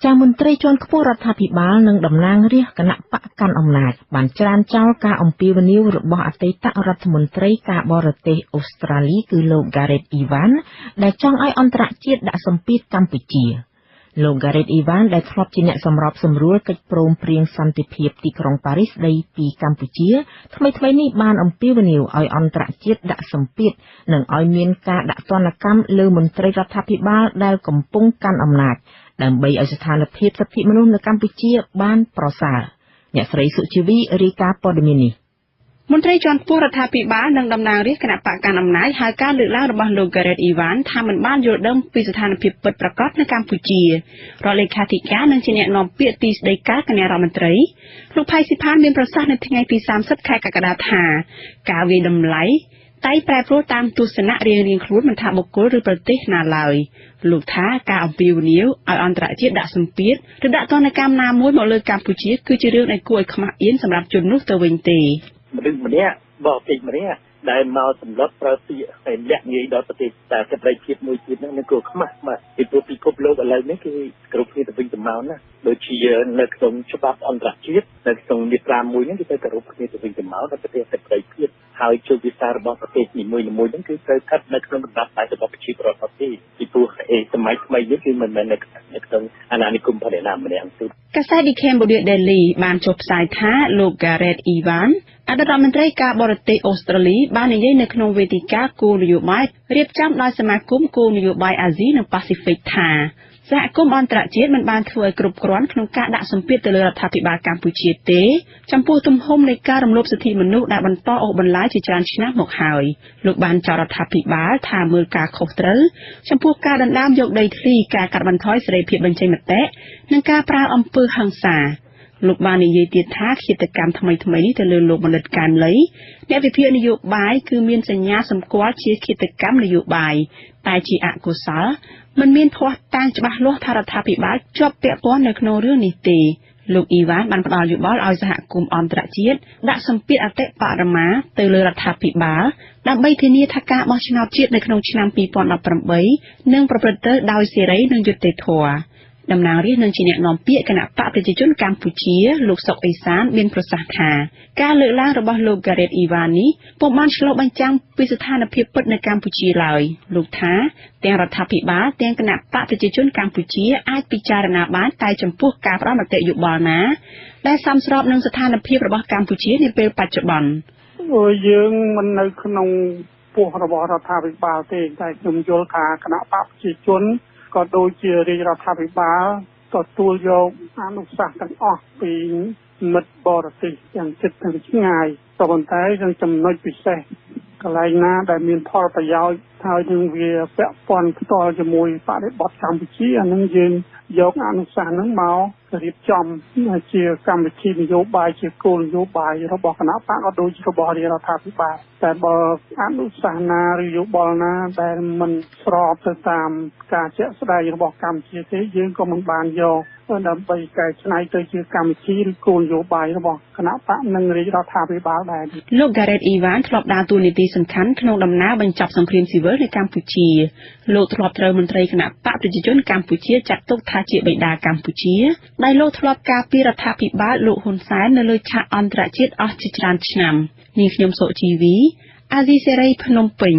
ចាមន្ត្រីជាន់ខ្ពស់រដ្ឋាភិបាលនិងតំណាងរាស្ត្រគណៈបកកាន់អំណាចបានច្រានចោលការអំពាវនាវរបស់អតីតរដ្ឋមន្ត្រីការបរទេសអូស្ត្រាលីគឺលោក Gareth Evans ដែលចង់ឲ្យអន្តរជាតិដាក់សម្ពាធកម្ពុជាលោក Gareth Evans ដែលធ្លាប់ជាអ្នកសម្របសម្រួលកិច្ចព្រមព្រៀងសន្តិភាពទីក្រុងប៉ារីសស្ដីពីកម្ពុជាថ្មីៗនេះបានអំពាវនាវឲ្យអន្តរជាតិដាក់សម្ពាធនិងឲ្យមានការដាក់ទណ្ឌកម្មលើមន្ត្រីរដ្ឋាភិបាលដែលកំពុងកាន់អំណាចដើម្បីឲ្យស្ថានភាពសិទ្ធិមនុស្សនៅកម្ពុជាបានប្រសើរអ្នកស្រីសុជីវីរាយការណ៍ព័ត៌មាននេះមន្ត្រីជាន់ខ្ពស់រដ្ឋាភិបាលនិងតំណាងរាស្ត្រគណៈបកកាន់អំណាចហៅការលើកឡើងរបស់លោក Gareth Evans ថាមិនបានយល់ដឹងពីស្ថានភាពពិតប្រាកដនៅកម្ពុជារដ្ឋលេខាធិការនិងជាអ្នកនាំពាក្យទីស្តីការគណៈរដ្ឋមន្ត្រីលោកផៃស៊ីផានមានប្រសាសន៍នៅថ្ងៃទី30ខែកក្កដាថាការវាយតម្លៃតែប្រែប្រួលតាមទស្សនៈរៀងៗខ្លួនមិនថាបុគ្គលឬប្រទេសណាឡើយលោកថាការអំពាវនាវឲ្យអន្តរជាតិដាក់សម្ពាធឬដាក់ទណ្ឌកម្មណាមួយមកលើកម្ពុជាគឺជារឿងដែលគួរឲ្យខ្មាស់អៀនសម្រាប់ជននោះទៅវិញទេមនុស្សម្នាក់បរទេសម្នាក់ដែលមកសម្លុតប្រើពាក្យតែលាក់ងាយដល់ប្រទេសតែសេរីភាពមួយទៀតហ្នឹងគួរខ្មាស់បាទពីព្រោះពិភពលោកឥឡូវនេះគឺគ្រប់គ្នាទៅវិញទៅមកណាដូចជានៅក្នុងច្បាប់អន្តរជាតិនៅក្នុងមាត្រា1ហ្នឹងគឺទៅគោរពគ្នាទៅវិញទៅមកដល់ប្រទេសសេរីភាពហើយជោគវាសនារបស់ប្រទេសនីមួយៗហ្នឹងគឺត្រូវស្ថិតនៅក្នុងលំដាប់តែរបស់ប្រជាពលរដ្ឋទេពីព្រោះសម័យថ្មីនេះគឺមិនមែននៅក្នុងអាណានិគមផ្នែកណាម្នាក់ទេកាសែត The Cambodia Daily បានចុះផ្សាយថាលោក Gareth Evans អតីតរដ្ឋមន្ត្រីការបរទេសអូស្ត្រាលីបាននិយាយនៅក្នុងវេទិកាគោលនយោបាយរៀបចំដោយសមាគមគោលនយោបាយអាស៊ីនិងប៉ាស៊ីហ្វិកថាសហគមន៍អន្តរជាតិមិនបានធ្វើឲ្យគ្រប់គ្រាន់ក្នុងការដាក់សម្ពាធទៅលើរដ្ឋាភិបាលកម្ពុជាទេចំពោះទំហំនៃការរំលោភសិទ្ធិមនុស្សដែលបន្តអូសបន្លាយជាច្រើនឆ្នាំមកហើយលោកបានចោទរដ្ឋាភិបាលថាមើលការខុសត្រូវចំពោះការដណ្ដើមយកដីធ្លីការកាត់បន្ថយសេរីភាពបញ្ចេញមតិនិងការប្រើអំពើហិង្សាលោកបាននិយាយទៀតថាឃាតកម្មថ្មីៗនេះទៅលើលោកបណ្ឌិតកែមលីអ្នកវិភាគនយោបាយគឺមានសញ្ញាសម្គាល់ជាឃាតកម្មនយោបាយតែជាអកុសលមិនមានភ័ស្តុតាងច្បាស់លាស់ថារដ្ឋាភិបាលជាប់ពាក់ព័ន្ធនៅក្នុងរឿងនេះទេលោកអ៊ីវ៉ានបានផ្ដល់យោបល់ឲ្យសហគមន៍អន្តរជាតិដាក់សម្ពាធអតិបរមាទៅលើរដ្ឋាភិបាលដើម្បីធានាថាការបោះឆ្នោតជាតិនៅក្នុងឆ្នាំ2018នឹងប្រព្រឹត្តទៅដោយសេរីនិងយុត្តិធម៌តំណាងរាស្ត្រនិងជាអ្នកនាំពាក្យគណៈបកប្រជាជនកម្ពុជាលោកសុកអេសានមានប្រសាសន៍ថាការលើកឡើងរបស់លោក Gareth Evans នេះពុំបានឆ្លុះបញ្ចាំងពីស្ថានភាពពិតនៅកម្ពុជាឡើយលោកថាទាំងរដ្ឋាភិបាលទាំងគណៈបកប្រជាជនកម្ពុជាអាចពិចារណាបានតែចំពោះការផ្ដល់មតិយោបល់ណាដែលសមស្របនឹងស្ថានភាពរបស់កម្ពុជានាពេលបច្ចុប្បន្នយើងមិននៅក្នុងពោះរបស់រដ្ឋាភិបាលទេតែខ្ញុំយល់ថាគណៈបកប្រជាជនក៏ដូចជារាជរដ្ឋាភិបាលទទួលយកអនុសាសន៍ទាំងអស់ពីមិត្តបរទេសយ៉ាងជិតទាំងឆ្ងាយប៉ុន្តែយើងចំណុចពិសេសកន្លែងណាដែលមានផលប្រយោជន៍ហើយនឹងវាពាក់ព័ន្ធផ្ទាល់ជាមួយបរិបទកម្ពុជាអានឹងយើងយកអនុសាសន៍ហ្នឹងមករៀបចំជាកម្មវិធីនយោបាយជាគោលនយោបាយរបស់គណៈបកក៏ដូចជារបស់រាជរដ្ឋាភិបាលតែបើអនុសាសន៍ណាឬយោបល់ណាដែលមិនស្របទៅតាមការជាក់ស្ដែងរបស់កម្ពុជាទេយើងក៏មិនបានយកដើម្បីកែច្នៃទៅជាកម្មវិធីឬគោលនយោបាយរបស់គណៈបកនិងរាជរដ្ឋាភិបាលដែរលោក Gareth Evans ធ្លាប់ដើរតួនាទីសំខាន់ក្នុងដំណើរបញ្ចប់សង្គ្រាមស៊ីវិលនៅកម្ពុជាលោកធ្លាប់ត្រូវមន្ត្រីគណៈបកប្រជាជនកម្ពុជាចាត់ទុកថាជាបិតាកម្ពុជាដែលលោកធ្លាប់ការពាររដ្ឋាភិបាលលោកហ៊ុនសែននៅលើឆាកអន្តរជាតិអស់ជាច្រើនឆ្នាំនាងខ្ញុំសុជីវីអាស៊ីសេរីភ្នំពេញ